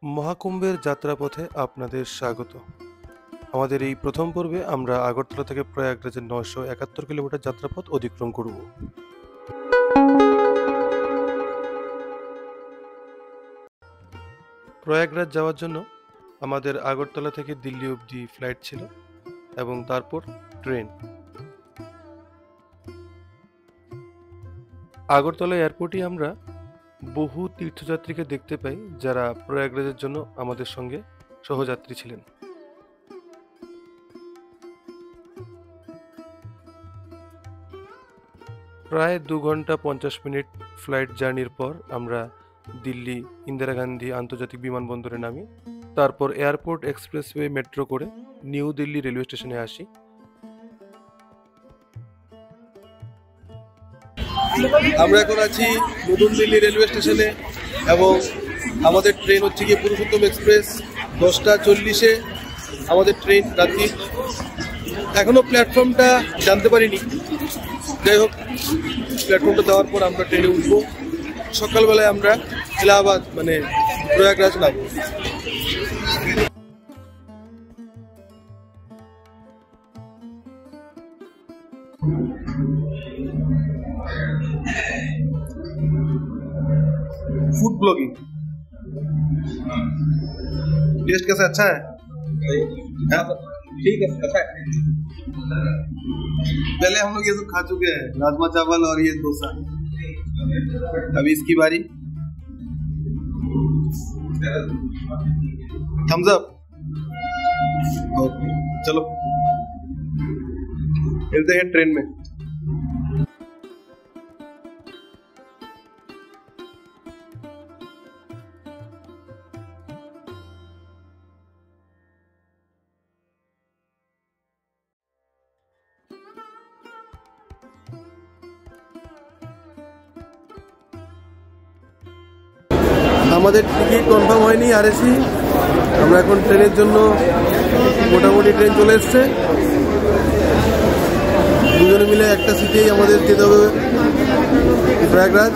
মহাকুম্ভের যাত্রাপথে আপনাদের স্বাগত। আমাদের এই প্রথম পর্বে আমরা আগরতলা থেকে প্রয়াগরাজের 971 কিলোমিটার যাত্রাপথ অতিক্রম করব। প্রয়াগরাজ যাওয়ার জন্য আমাদের আগরতলা থেকে দিল্লি অবধি ফ্লাইট ছিল এবং তারপর ট্রেন। আগরতলা এয়ারপোর্টে আমরা বহু তীর্থযাত্রীকে দেখতে পাই যারা প্রয়াগরাজের জন্য আমাদের সঙ্গে সহযাত্রী ছিলেন। প্রায় 2 ঘন্টা 50 মিনিট ফ্লাইট জার্নির পর আমরা দিল্লি ইন্দিরা গান্ধী আন্তর্জাতিক বিমানবন্দরে নামি। তারপর এয়ারপোর্ট এক্সপ্রেসওয়ে মেট্রো করে নিউ দিল্লি রেলওয়ে স্টেশনে আসি। আমরা এখন আছি নতুন দিল্লি রেলওয়ে স্টেশনে এবং আমাদের ট্রেন হচ্ছে গিয়ে পুরুষোত্তম এক্সপ্রেস 10:40-এ আমাদের ট্রেন রাত্রি। এখনো প্ল্যাটফর্মটা জানতে পারিনি, যাই হোক প্ল্যাটফর্মটা দেওয়ার পর আমরা ট্রেনে উঠবো। সকালবেলায় আমরা এলাহাবাদ মানে প্রয়াগরাজ নামবো। फूड ब्लॉगिंग टेस्ट कैसा अच्छा है? ठीक है, अच्छा है। पहले हम लोग ये सब खा चुके हैं, राजमा चावल और ये डोसा। अभी इसकी बारी। Thums up. ओके चलो मिलते हैं ट्रेन में। আমাদের টিকিট কনফার্ম হয়নি আরএসি। আমরা এখন ট্রেনের জন্য মোটামুটি ট্রেন চলে এসছে। দুজনে মিলে একটা সিটেই আমাদের যেতে হবে প্রয়াগরাজ।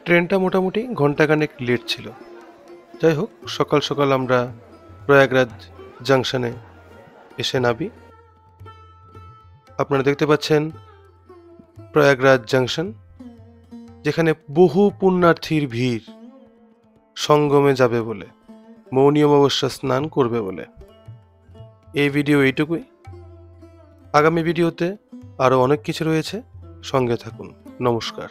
ট্রেনটা মোটামুটি ঘন্টাখানেক লেট ছিল। যাই হোক সকাল সকাল আমরা প্রয়াগরাজ জাংশনে এসে নামি। আপনারা দেখতে পাচ্ছেন প্রয়াগরাজ জাংশন, যেখানে বহু পুণ্যার্থীর ভিড় সঙ্গমে যাবে বলে, মৌনী অমাবস্যা স্নান করবে বলে। এই ভিডিও এইটুকুই। আগামী ভিডিওতে আরও অনেক কিছু রয়েছে, সঙ্গে থাকুন। নমস্কার।